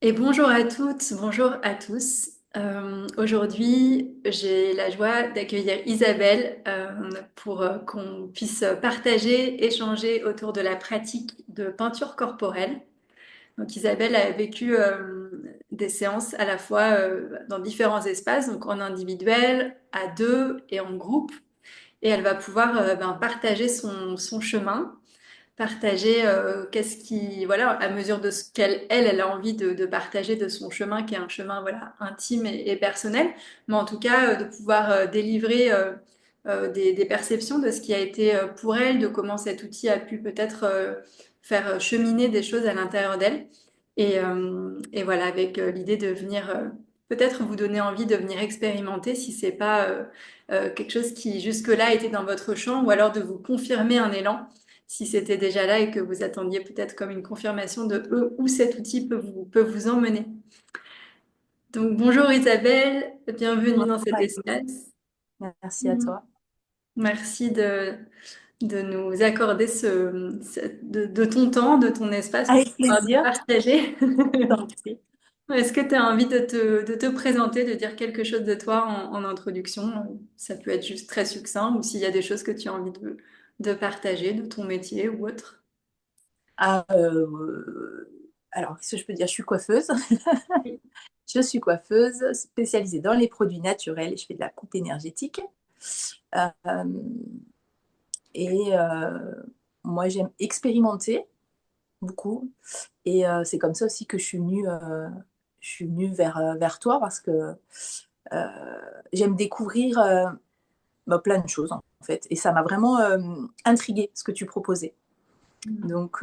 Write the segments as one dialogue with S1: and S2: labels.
S1: Et bonjour à toutes, bonjour à tous. Aujourd'hui, j'ai la joie d'accueillir Isabelle pour qu'on puisse partager, échanger autour de la pratique de peinture corporelle. Donc Isabelle a vécu des séances à la fois dans différents espaces, donc en individuel, à deux et en groupe. Et elle va pouvoir partager son chemin, partager qu'est-ce qui, voilà, à mesure de ce elle a envie de partager de son chemin, qui est un chemin, voilà, intime et personnel, mais en tout cas, de pouvoir délivrer des perceptions de ce qui a été pour elle, de comment cet outil a pu peut-être faire cheminer des choses à l'intérieur d'elle. Et voilà, avec l'idée de venir peut-être vous donner envie de venir expérimenter si c'est pas quelque chose qui jusque-là était dans votre champ, ou alors de vous confirmer un élan si c'était déjà là et que vous attendiez peut-être comme une confirmation de eux où cet outil peut vous emmener. Donc bonjour Isabelle, bienvenue
S2: Bonjour
S1: dans cet
S2: Fanny,
S1: espace.
S2: merci à
S1: Mm.
S2: toi.
S1: Merci de nous accorder de ton temps, de ton espace pour
S2: Avec
S1: pouvoir nous
S2: plaisir,
S1: partager.
S2: je t'en prie.
S1: Est-ce que tu as envie de te présenter, de dire quelque chose de toi en introduction? Ça peut être juste très succinct ou s'il y a des choses que tu as envie de partager de ton métier ou autre.
S2: Ah, alors, qu'est-ce que je peux dire? Je suis coiffeuse. Je suis coiffeuse spécialisée dans les produits naturels et je fais de la coupe énergétique. Euh, et moi, j'aime expérimenter beaucoup. Et c'est comme ça aussi que je suis venue vers toi parce que j'aime découvrir plein de choses en fait. Et ça m'a vraiment intriguée ce que tu proposais. Donc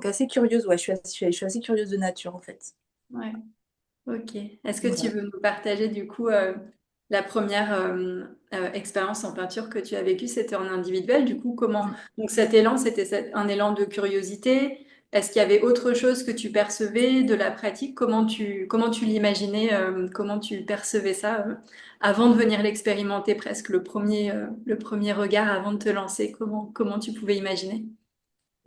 S2: assez curieuse, ouais, je suis assez curieuse de nature en fait.
S1: Ouais. Ok. Est-ce que tu
S2: Voilà.
S1: veux nous partager du coup la première expérience en peinture que tu as vécue, c'était en individuel. Du coup, comment
S2: Mm.
S1: donc cet élan, c'était un élan de curiosité. Est-ce qu'il y avait autre chose que tu percevais de la pratique? Comment tu l'imaginais, comment tu percevais ça avant de venir l'expérimenter presque le premier regard avant de te lancer? Comment tu pouvais imaginer?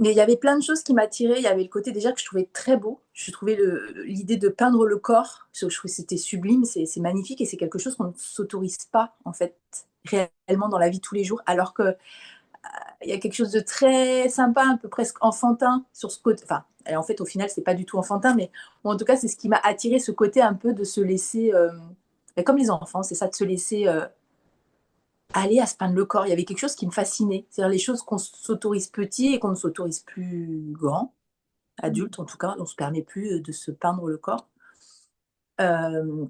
S2: Mais il y avait plein de choses qui m'attiraient. Il y avait le côté déjà que je trouvais très beau. Je trouvais l'idée de peindre le corps, je trouvais que c'était sublime, c'est magnifique et c'est quelque chose qu'on ne s'autorise pas en fait réellement dans la vie de tous les jours. Alors que il y a quelque chose de très sympa, un peu presque enfantin sur ce côté. Enfin, et en fait, au final, c'est pas du tout enfantin, mais bon, en tout cas, c'est ce qui m'a attiré, ce côté un peu de se laisser, comme les enfants, c'est ça, de se laisser aller à se peindre le corps. Il y avait quelque chose qui me fascinait. C'est-à-dire les choses qu'on s'autorise petit et qu'on ne s'autorise plus grand, adulte en tout cas, on ne se permet plus de se peindre le corps. Euh,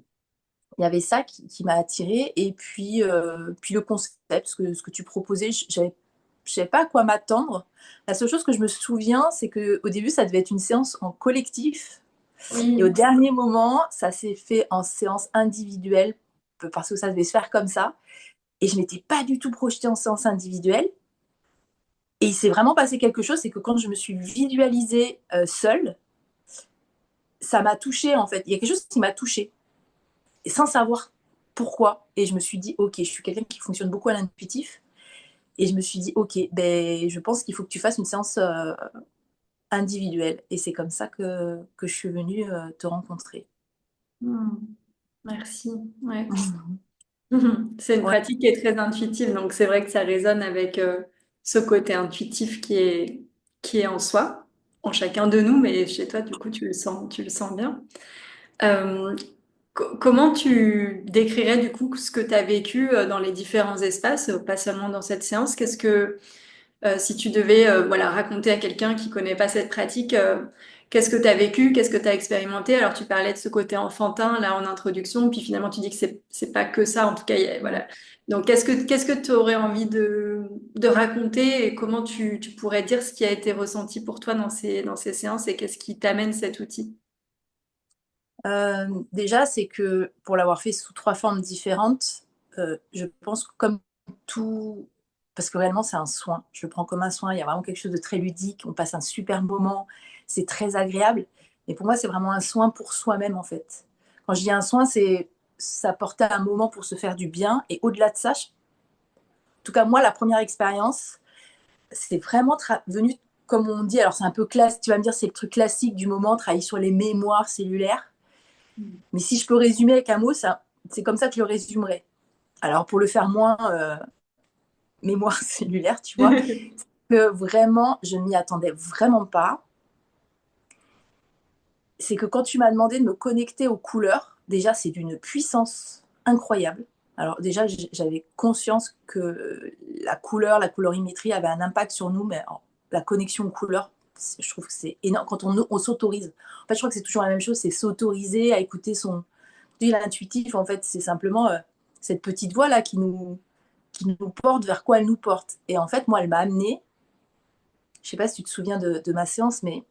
S2: il y avait ça qui m'a attirée. Et puis le concept, ce que tu proposais, je savais pas à quoi m'attendre. La seule chose que je me souviens, c'est qu'au début, ça devait être une séance en collectif. Et au
S1: Oui.
S2: dernier moment, ça s'est fait en séance individuelle parce que ça devait se faire comme ça. Et je m'étais pas du tout projetée en séance individuelle. Et il s'est vraiment passé quelque chose, c'est que quand je me suis visualisée seule, ça m'a touchée en fait. Il y a quelque chose qui m'a touchée, et sans savoir pourquoi. Et je me suis dit, ok, je suis quelqu'un qui fonctionne beaucoup à l'intuitif. Et je me suis dit, ok, ben, je pense qu'il faut que tu fasses une séance individuelle. Et c'est comme ça que je suis venue te rencontrer.
S1: Hmm. Merci. Ouais.
S2: Mhm.
S1: C'est une
S2: Ouais.
S1: pratique qui est très intuitive, donc c'est vrai que ça résonne avec ce côté intuitif qui est en soi, en chacun de nous, mais chez toi, du coup, tu le sens bien. Euh, Comment tu décrirais du coup ce que tu as vécu dans les différents espaces, pas seulement dans cette séance? Si tu devais voilà, raconter à quelqu'un qui connaît pas cette pratique, qu'est-ce que tu as vécu, qu'est-ce que tu as expérimenté? Alors tu parlais de ce côté enfantin là en introduction, puis finalement tu dis que c'est pas que ça, en tout cas, voilà. Donc qu'est-ce que tu aurais envie de raconter et comment tu pourrais dire ce qui a été ressenti pour toi dans ces séances et qu'est-ce qui t'amène cet outil?
S2: Déjà, c'est que pour l'avoir fait sous trois formes différentes, je pense que comme tout, parce que réellement c'est un soin, je le prends comme un soin, il y a vraiment quelque chose de très ludique, on passe un super moment, c'est très agréable, et pour moi c'est vraiment un soin pour soi-même en fait. Quand je dis un soin, c'est s'apporter un moment pour se faire du bien, et au-delà de ça, en tout cas moi la première expérience, c'est vraiment venu. comme on dit, alors c'est un peu classe, tu vas me dire c'est le truc classique du moment, travailler sur les mémoires cellulaires.
S1: Mm.
S2: Mais si je peux résumer avec un mot, ça, c'est comme ça que je le résumerai. Alors pour le faire moins mémoire cellulaire, tu vois, que vraiment, je ne m'y attendais vraiment pas. C'est que quand tu m'as demandé de me connecter aux couleurs, déjà c'est d'une puissance incroyable. Alors déjà, j'avais conscience que la couleur, la colorimétrie avait un impact sur nous, mais alors, la connexion aux couleurs, je trouve que c'est énorme. Quand on s'autorise, en fait, je crois que c'est toujours la même chose, c'est s'autoriser à écouter son... L'intuitif, en fait, c'est simplement cette petite voix là qui nous porte vers quoi elle nous porte. Et en fait, moi, elle m'a amenée, je sais pas si tu te souviens de ma séance, mais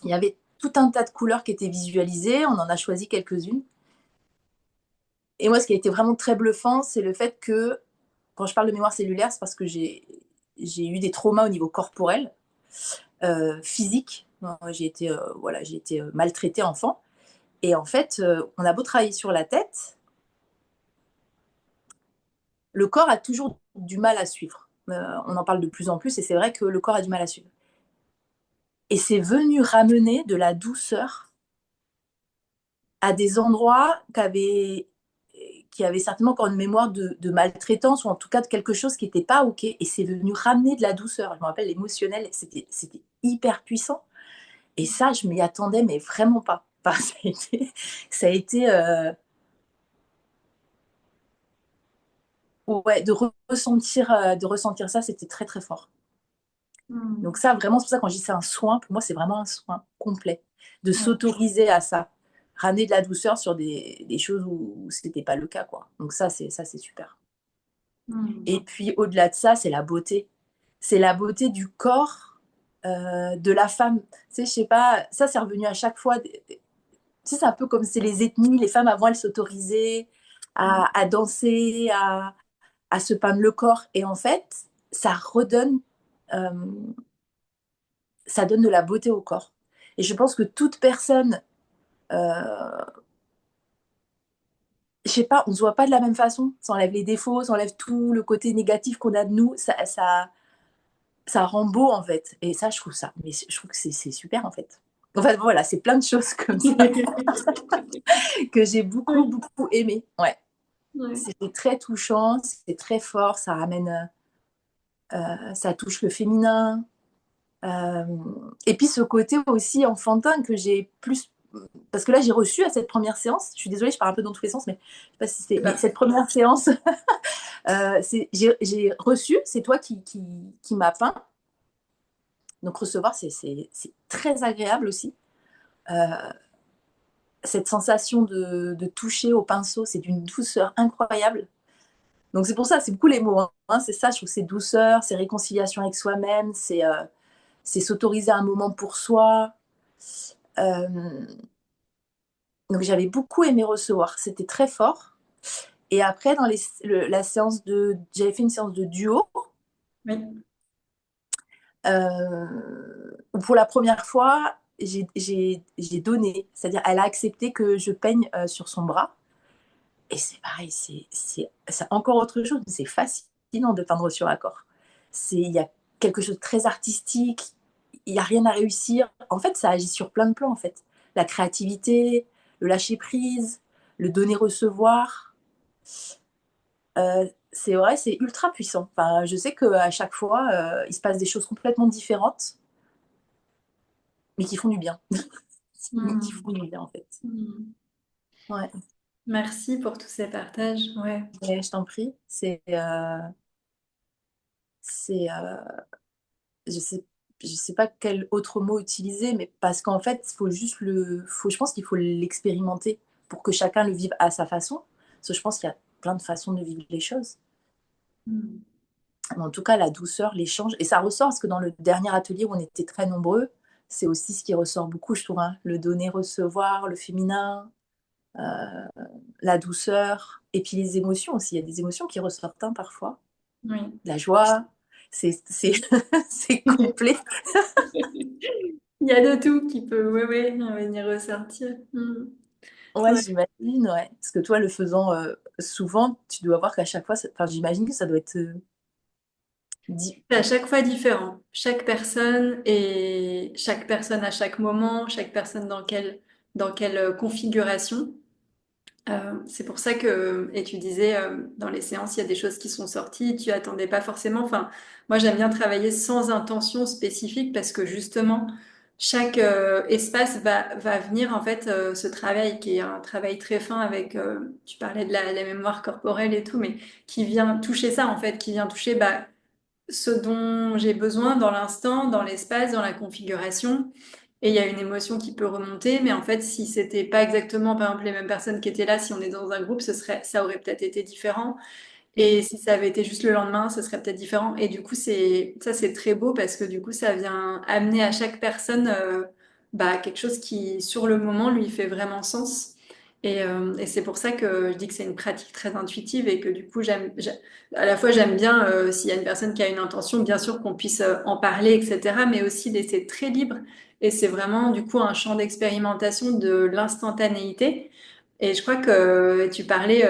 S2: il y avait tout un tas de couleurs qui étaient visualisées, on en a choisi quelques-unes. Et moi, ce qui a été vraiment très bluffant, c'est le fait que, quand je parle de mémoire cellulaire, c'est parce que j'ai eu des traumas au niveau corporel, physique. J'ai été, voilà, j'ai été maltraitée enfant. Et en fait, on a beau travailler sur la tête, le corps a toujours du mal à suivre. On en parle de plus en plus et c'est vrai que le corps a du mal à suivre. Et c'est venu ramener de la douceur à des endroits qui avaient certainement encore une mémoire de maltraitance ou en tout cas de quelque chose qui n'était pas OK. Et c'est venu ramener de la douceur. Je me rappelle, l'émotionnel, c'était hyper puissant. Et ça, je m'y attendais, mais vraiment pas. Enfin, ça a été ouais, de ressentir ça, c'était très, très fort. Donc
S1: Mm.
S2: ça, vraiment, c'est pour ça quand je dis c'est un soin, pour moi, c'est vraiment un soin complet. De
S1: Ouais.
S2: s'autoriser à ça. Ramener de la douceur sur des choses où ce n'était pas le cas, quoi. Donc ça, c'est super.
S1: Mm.
S2: Et puis, au-delà de ça, c'est la beauté. C'est la beauté du corps de la femme. Tu sais, je sais pas, ça, c'est revenu à chaque fois. Tu sais, c'est un peu comme c'est les ethnies. Les femmes, avant, elles s'autorisaient à danser, à se peindre le corps. Et en fait, ça redonne... euh, ça donne de la beauté au corps. Et je pense que toute personne, euh, je sais pas, on se voit pas de la même façon. Ça enlève les défauts, ça enlève tout le côté négatif qu'on a de nous. Ça rend beau en fait. Et ça, je trouve ça. Mais je trouve que c'est super en fait. En fait, voilà, c'est plein de choses comme ça que j'ai beaucoup,
S1: Oui.
S2: beaucoup aimé. Ouais.
S1: Ouais.
S2: C'était très touchant, c'était très fort, ça ramène, ça touche le féminin. Euh, et puis ce côté aussi enfantin que j'ai plus parce que là j'ai reçu à cette première séance, je suis désolée je parle un peu dans tous les sens mais je sais pas si c'est
S1: C'est
S2: mais
S1: parti.
S2: cette première séance j'ai reçu, c'est toi qui m'as peint, donc recevoir c'est très agréable aussi. Cette sensation de toucher au pinceau, c'est d'une douceur incroyable. Donc c'est pour ça, c'est beaucoup les mots, hein. C'est ça, je trouve que c'est douceur, c'est réconciliation avec soi-même, c'est s'autoriser un moment pour soi. Euh, donc j'avais beaucoup aimé recevoir, c'était très fort. Et après, dans la séance j'avais fait une séance de duo,
S1: Oui.
S2: où pour la première fois, j'ai donné, c'est-à-dire elle a accepté que je peigne sur son bras. Et c'est pareil, c'est encore autre chose, mais c'est fascinant de peindre sur accord. Il y a quelque chose de très artistique, il n'y a rien à réussir. En fait, ça agit sur plein de plans, en fait. La créativité, le lâcher prise, le donner-recevoir. C'est vrai, c'est ultra puissant. Enfin, je sais qu'à chaque fois, il se passe des choses complètement différentes, mais qui font du bien. Mais qui
S1: Mm.
S2: font du bien, en fait.
S1: Mm.
S2: Ouais,
S1: Merci pour tous ces partages. Ouais.
S2: mais je t'en prie. C'est je sais, je sais pas quel autre mot utiliser, mais parce qu'en fait, je pense qu'il faut l'expérimenter pour que chacun le vive à sa façon. Parce que je pense qu'il y a plein de façons de vivre les choses.
S1: Mm.
S2: Mais en tout cas, la douceur, l'échange, et ça ressort parce que dans le dernier atelier où on était très nombreux, c'est aussi ce qui ressort beaucoup, je trouve, hein. Le donner, recevoir, le féminin, euh, la douceur, et puis les émotions aussi. Il y a des émotions qui ressortent hein, parfois.
S1: Oui.
S2: La joie, c'est c'est complet.
S1: Il y a de tout qui peut, ouais, ouais, venir ressortir. Mm.
S2: Ouais,
S1: Ouais.
S2: j'imagine, ouais. Parce que toi, le faisant souvent, tu dois voir qu'à chaque fois, enfin, j'imagine que ça doit être
S1: C'est à chaque fois différent. Chaque personne à chaque moment, chaque personne dans quelle configuration. C'est pour ça que, et tu disais, dans les séances, il y a des choses qui sont sorties, tu attendais pas forcément. Enfin, moi, j'aime bien travailler sans intention spécifique parce que justement, chaque espace va venir, en fait, ce travail qui est un travail très fin avec, tu parlais de la mémoire corporelle et tout, mais qui vient toucher ça, en fait, qui vient toucher ce dont j'ai besoin dans l'instant, dans l'espace, dans la configuration. Et il y a une émotion qui peut remonter, mais en fait, si c'était pas exactement, par exemple, les mêmes personnes qui étaient là, si on est dans un groupe, ça aurait peut-être été différent. Et si ça avait été juste le lendemain, ce serait peut-être différent. Et du coup, c'est très beau parce que du coup, ça vient amener à chaque personne, quelque chose qui, sur le moment, lui fait vraiment sens. Et c'est pour ça que je dis que c'est une pratique très intuitive et que du coup, à la fois, j'aime bien, s'il y a une personne qui a une intention, bien sûr qu'on puisse en parler, etc., mais aussi laisser très libre. Et c'est vraiment, du coup, un champ d'expérimentation de l'instantanéité. Et je crois que tu parlais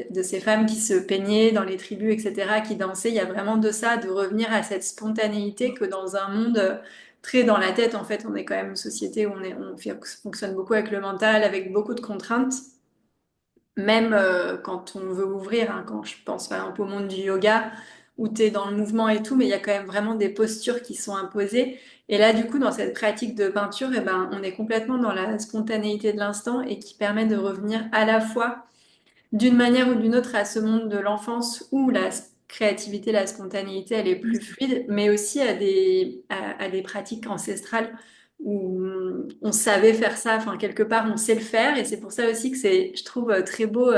S1: de ces femmes qui se peignaient dans les tribus, etc., qui dansaient. Il y a vraiment de ça, de revenir à cette spontanéité que dans un monde très dans la tête, en fait, on est quand même une société où fonctionne beaucoup avec le mental, avec beaucoup de contraintes. Même quand on veut ouvrir, hein, quand je pense par exemple au monde du yoga, où tu es dans le mouvement et tout, mais il y a quand même vraiment des postures qui sont imposées. Et là, du coup, dans cette pratique de peinture, eh ben, on est complètement dans la spontanéité de l'instant et qui permet de revenir à la fois d'une manière ou d'une autre à ce monde de l'enfance où la créativité, la spontanéité, elle est plus fluide, mais aussi à des pratiques ancestrales où on savait faire ça, enfin quelque part on sait le faire et c'est pour ça aussi que je trouve très beau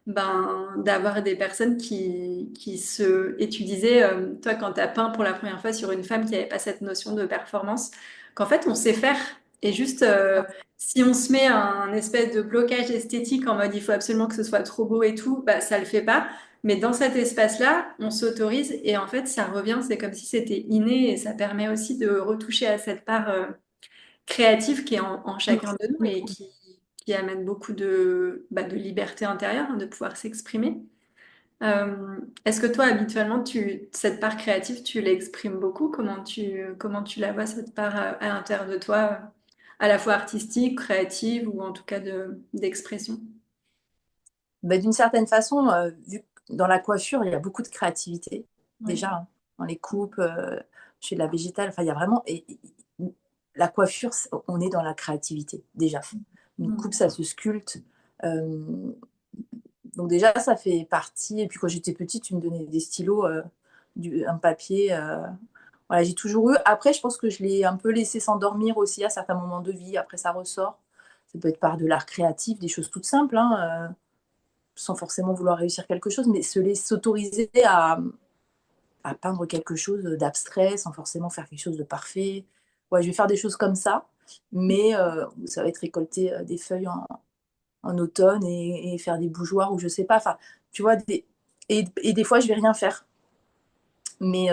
S1: d'avoir des personnes et tu disais, toi quand tu as peint pour la première fois sur une femme qui n'avait pas cette notion de performance, qu'en fait on sait faire et juste si on se met un espèce de blocage esthétique en mode il faut absolument que ce soit trop beau et tout, bah ça le fait pas. Mais dans cet espace-là, on s'autorise et en fait ça revient, c'est comme si c'était inné et ça permet aussi de retoucher à cette part créative qui est en chacun de nous et qui amène beaucoup de liberté intérieure, hein, de pouvoir s'exprimer. Est-ce que toi, habituellement, cette part créative, tu l'exprimes beaucoup? Comment tu la vois, cette part à l'intérieur de toi, à la fois artistique, créative ou en tout cas d'expression?
S2: Bah, d'une certaine façon, vu que dans la coiffure, il y a beaucoup de créativité,
S1: Oui.
S2: déjà, hein. Dans les coupes, je fais de la végétale, enfin, il y a vraiment. La coiffure, on est dans la créativité, déjà. Une coupe,
S1: Mm.
S2: ça se sculpte. euh, donc, déjà, ça fait partie. Et puis, quand j'étais petite, tu me donnais des stylos, un papier. Voilà, j'ai toujours eu. Après, je pense que je l'ai un peu laissé s'endormir aussi à certains moments de vie. Après, ça ressort. Ça peut être par de l'art créatif, des choses toutes simples, hein, sans forcément vouloir réussir quelque chose, mais s'autoriser à peindre quelque chose d'abstrait sans forcément faire quelque chose de parfait. Ouais, je vais faire des choses comme ça, mais ça va être récolter des feuilles en automne et faire des bougeoirs ou je sais pas. Enfin, tu vois, et des fois, je vais rien faire. Mais,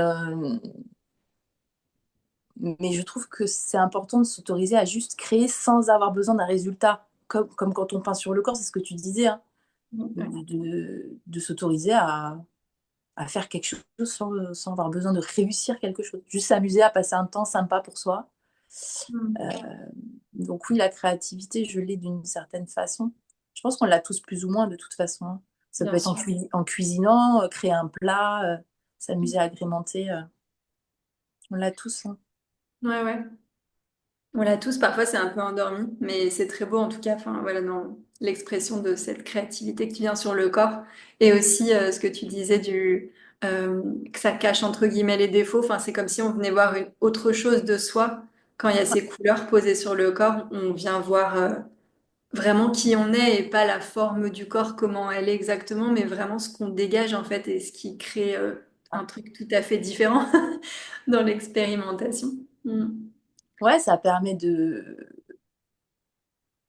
S2: mais je trouve que c'est important de s'autoriser à juste créer sans avoir besoin d'un résultat. Comme quand on peint sur le corps, c'est ce que tu disais, hein,
S1: Mm.
S2: de s'autoriser à faire quelque chose sans avoir besoin de réussir quelque chose. Juste s'amuser à passer un temps sympa pour soi.
S1: Mm.
S2: Donc oui, la créativité, je l'ai d'une certaine façon. Je pense qu'on l'a tous plus ou moins de toute façon, hein. Ça peut
S1: Bien
S2: être
S1: sûr.
S2: en cuisinant, créer un plat, s'amuser à agrémenter. On l'a tous, hein.
S1: Ouais, ouais. On l'a tous, parfois c'est un peu endormi, mais c'est très beau en tout cas, enfin voilà, dans l'expression de cette créativité qui vient sur le corps. Et aussi ce que tu disais que ça cache entre guillemets les défauts, enfin c'est comme si on venait voir une autre chose de soi. Quand il y a ces couleurs posées sur le corps, on vient voir vraiment qui on est et pas la forme du corps, comment elle est exactement, mais vraiment ce qu'on dégage en fait et ce qui crée un truc tout à fait différent dans l'expérimentation. Mm.
S2: Ouais, ça permet de.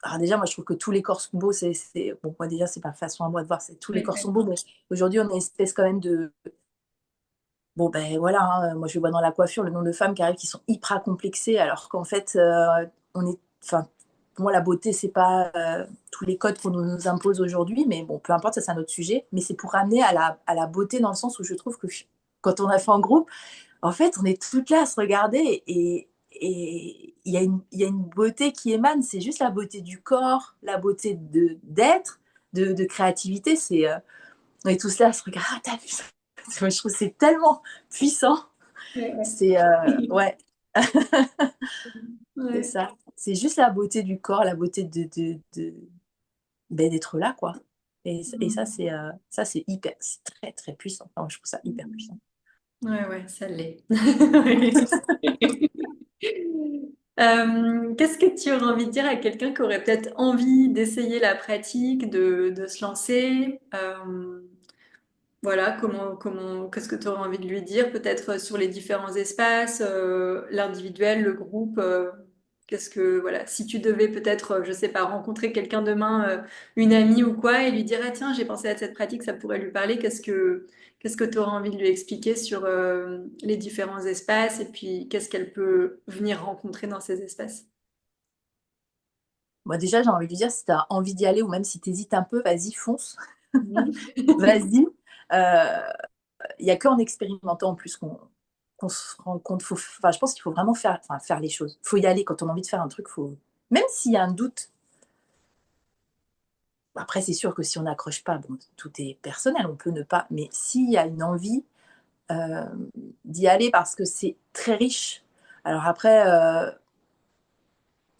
S2: Alors déjà, moi, je trouve que tous les corps sont beaux. Bon, moi, déjà, c'est pas façon à moi de voir, tous les
S1: Oui,
S2: corps
S1: oui.
S2: sont beaux, mais aujourd'hui, on a une espèce quand même de. Bon, ben voilà, hein, moi je vois dans la coiffure le nombre de femmes qui arrivent qui sont hyper complexées, alors qu'en fait, on est. Enfin, pour moi, la beauté, c'est pas tous les codes qu'on nous impose aujourd'hui, mais bon, peu importe, ça c'est un autre sujet. Mais c'est pour ramener à la beauté dans le sens où je trouve que quand on a fait en groupe, en fait, on est toutes là à se regarder et il y a une beauté qui émane. C'est juste la beauté du corps, la beauté d'être, de créativité. On est tous là à se regarder. Ah, t'as vu ça? Moi, je trouve que c'est tellement puissant.
S1: Ouais,
S2: C'est ouais, c'est
S1: ouais.
S2: ça. C'est juste la beauté du corps, la beauté ben, d'être là, quoi. Et ça, c'est hyper, c'est très, très puissant. Enfin, je trouve ça hyper puissant.
S1: Ouais, ouais, ça l'est. Qu'est-ce que tu aurais envie de dire à quelqu'un qui aurait peut-être envie d'essayer la pratique, de se lancer? Voilà, qu'est-ce que tu aurais envie de lui dire, peut-être sur les différents espaces, l'individuel, le groupe, voilà, si tu devais peut-être, je sais pas, rencontrer quelqu'un demain, une amie ou quoi, et lui dire, ah tiens, j'ai pensé à cette pratique, ça pourrait lui parler, qu'est-ce que tu aurais envie de lui expliquer sur, les différents espaces, et puis qu'est-ce qu'elle peut venir rencontrer dans ces espaces?
S2: Moi, déjà, j'ai envie de lui dire, si tu as envie d'y aller ou même si tu hésites un peu, vas-y, fonce.
S1: Mhm.
S2: Vas-y. Il n'y a qu'en expérimentant en plus qu'on se rend compte. Enfin, je pense qu'il faut vraiment faire les choses. Il faut y aller quand on a envie de faire un truc. Même s'il y a un doute, après, c'est sûr que si on n'accroche pas, bon, tout est personnel, on peut ne pas. Mais s'il y a une envie euh, d'y aller parce que c'est très riche. Alors après,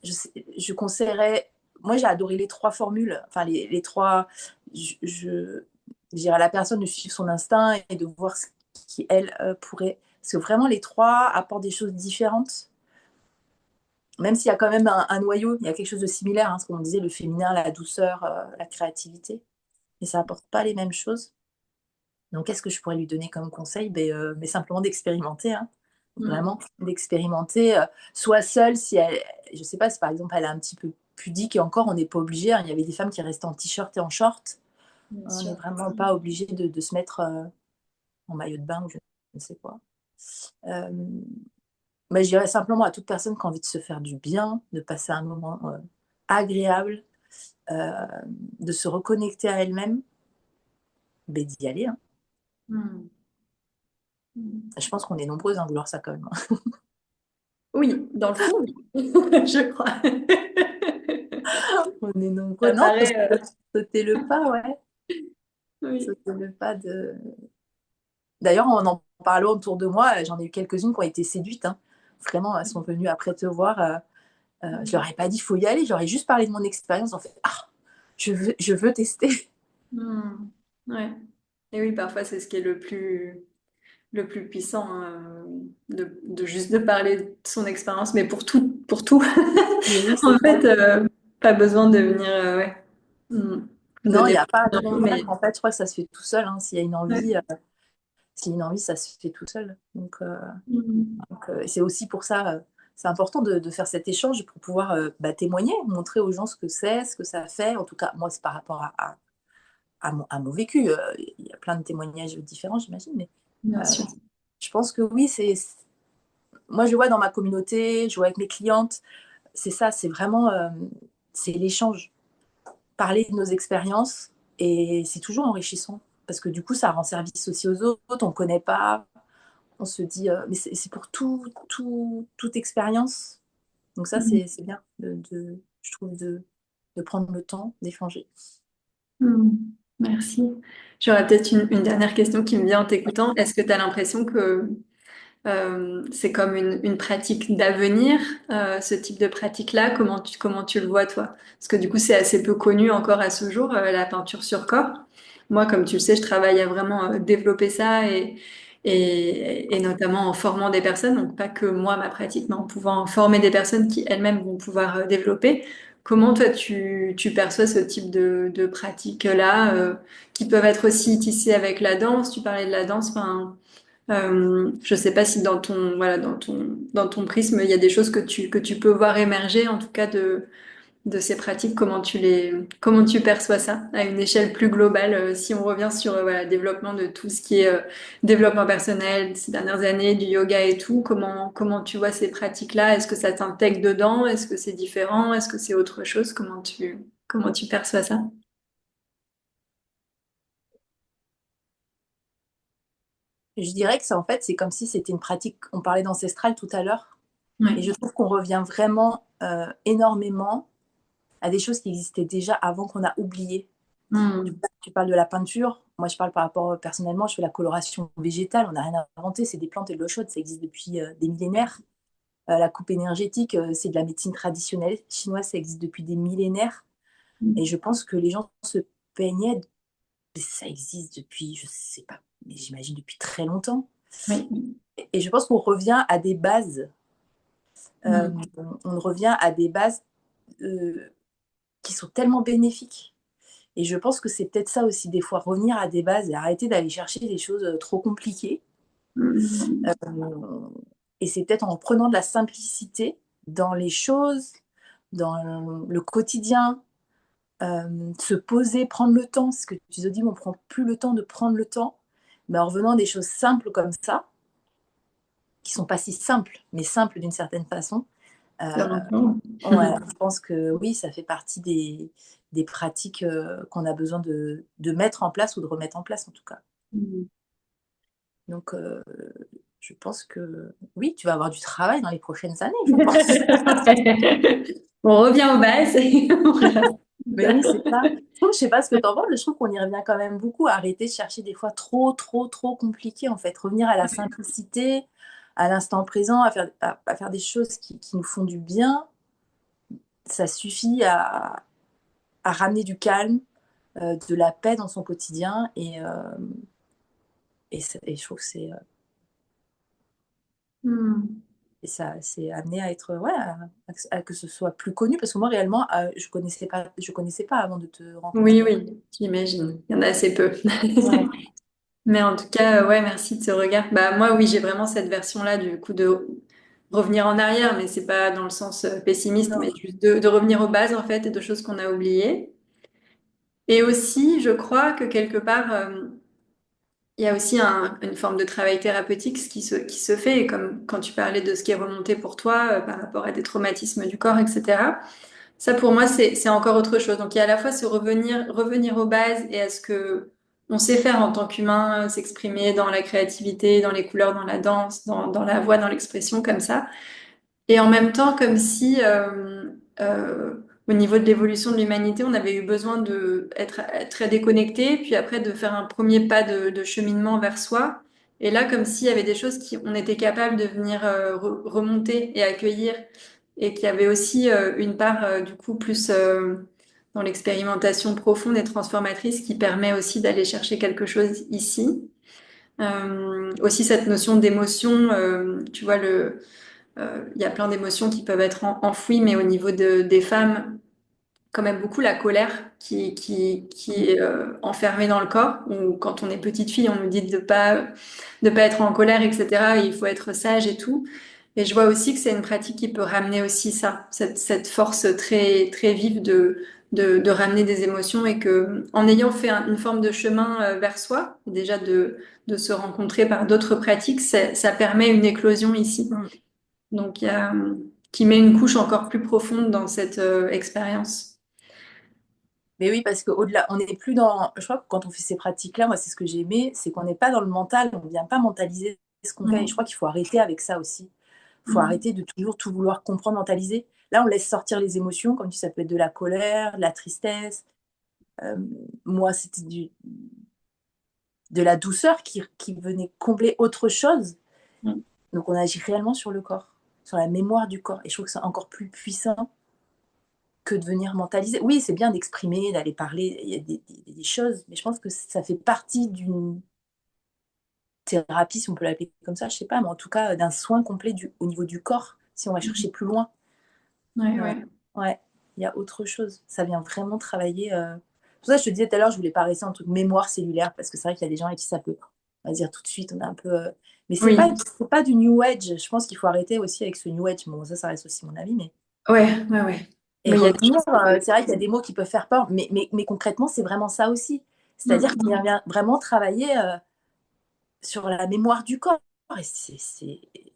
S2: je conseillerais. Moi, j'ai adoré les trois formules, enfin les trois. Je dirais à la personne de suivre son instinct et de voir ce qui, elle, pourrait. Parce que vraiment, les trois apportent des choses différentes. Même s'il y a quand même un noyau, il y a quelque chose de similaire, hein, ce qu'on disait, le féminin, la douceur, la créativité. Mais ça apporte pas les mêmes choses. Donc, qu'est-ce que je pourrais lui donner comme conseil? Mais simplement d'expérimenter, hein. Vraiment, d'expérimenter, soit seule, si elle, je sais pas, si par exemple elle est un petit peu pudique, et encore, on n'est pas obligé, hein. Il y avait des femmes qui restaient en t-shirt et en short.
S1: Bien
S2: On n'est
S1: sûr.
S2: vraiment pas obligé de se mettre en maillot de bain ou je ne sais quoi. Euh, mais je dirais simplement à toute personne qui a envie de se faire du bien, de passer un moment agréable, euh, de se reconnecter à elle-même, ben, d'y aller, hein.
S1: Mm. Mm.
S2: Je pense qu'on est nombreuses à vouloir ça quand même, hein.
S1: Oui, dans le fond, oui, je crois.
S2: On est nombreux.
S1: Ça
S2: Non, faut
S1: paraît,
S2: sauter le pas, ouais.
S1: oui.
S2: Sauter le pas de. D'ailleurs, en parlant autour de moi, j'en ai eu quelques-unes qui ont été séduites, hein. Vraiment, elles sont venues après te voir. Je leur ai pas dit, il faut y aller. J'aurais juste parlé de mon expérience. En fait, ah, je veux tester.
S1: Hmm. Ouais. Et oui, parfois c'est ce qui est le plus puissant, hein, de juste de parler de son expérience, mais pour tout.
S2: Mais oui,
S1: En
S2: c'est ça.
S1: fait, pas besoin de venir, ouais, de
S2: Non, il n'y a
S1: développer
S2: pas à
S1: un
S2: aller
S1: peu,
S2: convaincre.
S1: mais
S2: En fait, je crois que ça se fait tout seul, hein. S'il y a une
S1: ouais.
S2: envie, s'il y a une envie, ça se fait tout seul.
S1: Hmm.
S2: C'est aussi pour ça, c'est important de faire cet échange pour pouvoir témoigner, montrer aux gens ce que c'est, ce que ça fait. En tout cas, moi, c'est par rapport à mon vécu. Il y a plein de témoignages différents, j'imagine, mais
S1: Bien
S2: euh,
S1: sûr.
S2: je pense que oui, moi, je vois dans ma communauté, je vois avec mes clientes, c'est ça, c'est vraiment c'est l'échange. Parler de nos expériences et c'est toujours enrichissant parce que du coup, ça rend service aussi aux autres. On ne connaît pas, on se dit, mais c'est pour toute expérience. Donc ça,
S1: Hmm.
S2: c'est bien, je trouve, de prendre le temps d'échanger.
S1: Hmm. Merci. J'aurais peut-être une dernière question qui me vient en t'écoutant. Est-ce que tu as l'impression que c'est comme une pratique d'avenir, ce type de pratique-là? Comment tu le vois, toi? Parce que du coup, c'est assez peu connu encore à ce jour, la peinture sur corps. Moi, comme tu le sais, je travaille à vraiment développer ça et notamment en formant des personnes, donc pas que moi, ma pratique, mais en pouvant former des personnes qui elles-mêmes vont pouvoir développer. Comment toi, tu perçois ce type de pratiques-là, qui peuvent être aussi tissées avec la danse? Tu parlais de la danse, enfin. Je sais pas si dans ton prisme, il y a des choses que tu peux voir émerger, en tout cas de ces pratiques, comment tu perçois ça à une échelle plus globale, si on revient sur voilà, le développement de tout ce qui est développement personnel ces dernières années, du yoga et tout, comment tu vois ces pratiques-là? Est-ce que ça t'intègre dedans? Est-ce que c'est différent? Est-ce que c'est autre chose? Comment tu perçois ça?
S2: Je dirais que c'est en fait, c'est comme si c'était une pratique, on parlait d'ancestral tout à l'heure, et je
S1: Ouais.
S2: trouve qu'on revient vraiment énormément à des choses qui existaient déjà avant qu'on a oublié.
S1: Mm.
S2: Tu parles de la peinture, moi je parle par rapport, personnellement, je fais la coloration végétale, on n'a rien inventé, c'est des plantes et de l'eau chaude, ça existe depuis des millénaires. La coupe énergétique, c'est de la médecine traditionnelle chinoise, ça existe depuis des millénaires. Et je pense que les gens se peignaient, ça existe depuis, je sais pas, mais j'imagine depuis très longtemps.
S1: Oui.
S2: Et je pense qu'on revient à des bases, euh,
S1: Mm.
S2: on revient à des bases euh, qui sont tellement bénéfiques. Et je pense que c'est peut-être ça aussi, des fois, revenir à des bases et arrêter d'aller chercher des choses trop compliquées.
S1: Mm.
S2: Euh, et c'est peut-être en prenant de la simplicité dans les choses, dans le quotidien, se poser, prendre le temps, parce que tu te dis, on ne prend plus le temps de prendre le temps, mais en revenant à des choses simples comme ça, qui sont pas si simples, mais simples d'une certaine façon.
S1: Ça
S2: Euh,
S1: m'entend.
S2: ouais, je pense que oui, ça fait partie des pratiques qu'on a besoin de mettre en place ou de remettre en place en tout cas.
S1: Mm.
S2: Donc, je pense que oui, tu vas avoir du travail dans les prochaines années, je pense.
S1: On revient aux bases et on reste.
S2: Mais oui, c'est ça. Je sais pas ce que tu en penses, mais je trouve qu'on y revient quand même beaucoup. Arrêter de chercher des fois trop, trop, trop compliqué, en fait. Revenir à la simplicité, à l'instant présent, à faire des choses qui nous font du bien. Ça suffit à ramener du calme, de la paix dans son quotidien. Et je trouve que
S1: Mm.
S2: et ça, c'est amené à être, ouais, à que ce soit plus connu. Parce que moi, réellement, je connaissais pas avant de te
S1: Oui,
S2: rencontrer.
S1: oui, j'imagine. Il y en a assez peu.
S2: Ouais.
S1: Mais en tout cas, ouais, merci de ce regard. Bah, moi, oui, j'ai vraiment cette version-là, du coup, de revenir en arrière, mais c'est pas dans le sens pessimiste,
S2: Non.
S1: mais juste de revenir aux bases, en fait, et de choses qu'on a oubliées. Et aussi, je crois que quelque part, il y a aussi une forme de travail thérapeutique qui se fait, et comme quand tu parlais de ce qui est remonté pour toi, par rapport à des traumatismes du corps, etc. Ça, pour moi, c'est encore autre chose. Donc, il y a à la fois se revenir aux bases et à ce que on sait faire en tant qu'humain, s'exprimer dans la créativité, dans les couleurs, dans la danse, dans la voix, dans l'expression, comme ça. Et en même temps, comme si, au niveau de l'évolution de l'humanité, on avait eu besoin de être très déconnecté, puis après de faire un premier pas de cheminement vers soi. Et là, comme s'il y avait des choses qui, on était capable de venir remonter et accueillir, et qu'il y avait aussi une part du coup plus dans l'expérimentation profonde et transformatrice qui permet aussi d'aller chercher quelque chose ici. Aussi cette notion d'émotion, tu vois il y a plein d'émotions qui peuvent être enfouies, mais au niveau des femmes, quand même beaucoup la colère qui est enfermée dans le corps. Ou quand on est petite fille, on nous dit de pas être en colère, etc. Et il faut être sage et tout. Et je vois aussi que c'est une pratique qui peut ramener aussi ça, cette force très très vive de ramener des émotions et que en ayant fait une forme de chemin vers soi, déjà de se rencontrer par d'autres pratiques, ça permet une éclosion ici.
S2: Mm.
S1: Donc, qui met une couche encore plus profonde dans cette expérience.
S2: Mais oui, parce qu'au-delà, on n'est plus dans. Je crois que quand on fait ces pratiques-là, moi, c'est ce que j'ai aimé, c'est qu'on n'est pas dans le mental, on ne vient pas mentaliser ce qu'on fait. Et je
S1: Mm.
S2: crois qu'il faut arrêter avec ça aussi. Il faut
S1: Mm.
S2: arrêter de toujours tout vouloir comprendre, mentaliser. Là, on laisse sortir les émotions, comme tu dis, ça peut être de la colère, de la tristesse. Euh, Moi, c'était de la douceur qui venait combler autre chose.
S1: Mm.
S2: Donc, on agit réellement sur le corps, sur la mémoire du corps. Et je trouve que c'est encore plus puissant que de venir mentaliser. Oui, c'est bien d'exprimer, d'aller parler, il y a des choses, mais je pense que ça fait partie d'une thérapie, si on peut l'appeler comme ça, je sais pas, mais en tout cas d'un soin complet au niveau du corps, si on va chercher plus loin.
S1: Ouais,
S2: Ouais,
S1: ouais.
S2: ouais, il y a autre chose. Ça vient vraiment travailler. C'est pour ça que je te disais tout à l'heure, je voulais pas rester en truc mémoire cellulaire, parce que c'est vrai qu'il y a des gens avec qui ça peut, on va dire tout de suite, on est un peu. Mais
S1: Oui.
S2: c'est pas du New Age. Je pense qu'il faut arrêter aussi avec ce New Age. Bon, ça reste aussi mon avis, mais
S1: Ouais, ouais, ouais.
S2: et
S1: Oui, il y a des
S2: revenir,
S1: choses qui peuvent.
S2: c'est vrai qu'il y a des mots qui peuvent faire peur, mais concrètement, c'est vraiment ça aussi. C'est-à-dire qu'il
S1: Mm.
S2: vient vraiment travailler sur la mémoire du corps. Et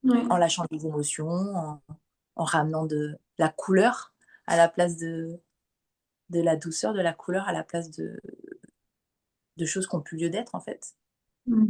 S2: en
S1: Ouais.
S2: lâchant les émotions, en ramenant de la couleur à la place de la douceur, de la couleur à la place de choses qui ont plus lieu d'être, en fait.
S1: Mm.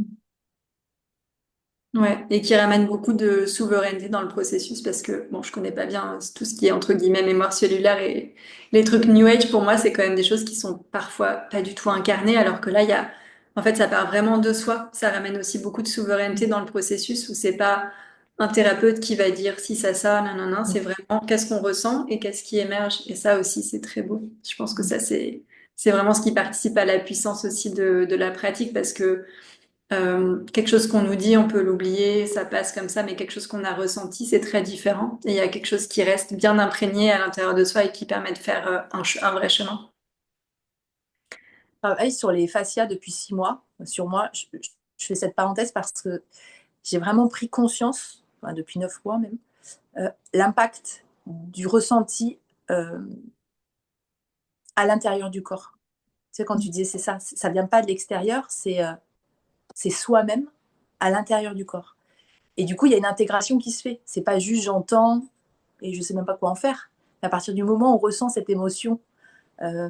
S1: Ouais, et qui ramène beaucoup de souveraineté dans le processus parce que, bon, je connais pas bien tout ce qui est entre guillemets mémoire cellulaire et les trucs New Age, pour moi, c'est quand même des choses qui sont parfois pas du tout incarnées, alors que là, en fait, ça part vraiment de soi. Ça ramène aussi beaucoup de souveraineté dans le processus où c'est pas un thérapeute qui va dire si ça, non, non, non, c'est vraiment qu'est-ce qu'on ressent et qu'est-ce qui émerge. Et ça aussi, c'est très beau. Je pense que ça, c'est vraiment ce qui participe à la puissance aussi de la pratique parce que quelque chose qu'on nous dit, on peut l'oublier, ça passe comme ça, mais quelque chose qu'on a ressenti, c'est très différent. Et il y a quelque chose qui reste bien imprégné à l'intérieur de soi et qui permet de faire un vrai chemin.
S2: Je travaille sur les fascias depuis 6 mois. Sur moi, je fais cette parenthèse parce que j'ai vraiment pris conscience, enfin, depuis 9 mois même, l'impact du ressenti euh, à l'intérieur du corps. Tu sais, quand tu disais c'est ça vient pas de l'extérieur, c'est soi-même à l'intérieur du corps. Et du coup, il y a une intégration qui se fait. C'est pas juste j'entends et je sais même pas quoi en faire. Mais à partir du moment où on ressent cette émotion euh,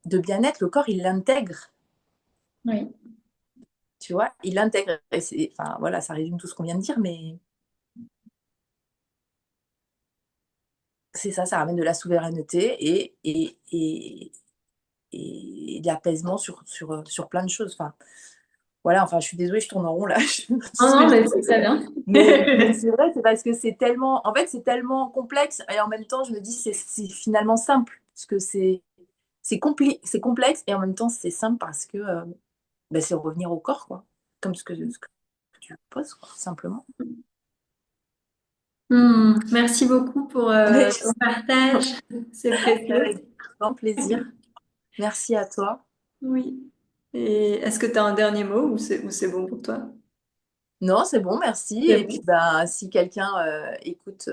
S2: de bien-être, le corps, il l'intègre.
S1: Oui.
S2: Tu vois, il l'intègre. Enfin, voilà, ça résume tout ce qu'on vient de dire, mais c'est ça, ça ramène de la souveraineté et de l'apaisement sur plein de choses. Enfin, voilà, enfin, je suis désolée, je tourne en rond là.
S1: Non, non, mais c'est très bien.
S2: Mais c'est vrai, c'est parce que c'est tellement, en fait, c'est tellement complexe et en même temps, je me dis, c'est finalement simple. Parce que c'est complexe et en même temps, c'est simple parce que ben, c'est revenir au corps, quoi. Comme ce que tu poses, quoi, simplement.
S1: Merci beaucoup pour ton partage. C'est précieux.
S2: Avec grand plaisir. Merci à toi.
S1: Oui. Et est-ce que tu as un dernier mot ou c'est bon pour toi?
S2: Non, c'est bon, merci.
S1: C'est
S2: Et puis,
S1: bon.
S2: ben, si quelqu'un écoute,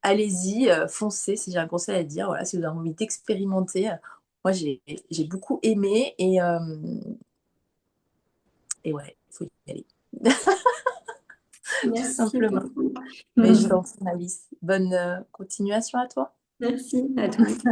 S2: allez-y, foncez, si j'ai un conseil à dire. Voilà, si vous avez envie d'expérimenter. Moi, j'ai beaucoup aimé et ouais, il faut y aller. Tout
S1: Merci
S2: simplement.
S1: beaucoup.
S2: Mais je t'en prie, Alice. Bonne continuation à toi.
S1: Merci à tous.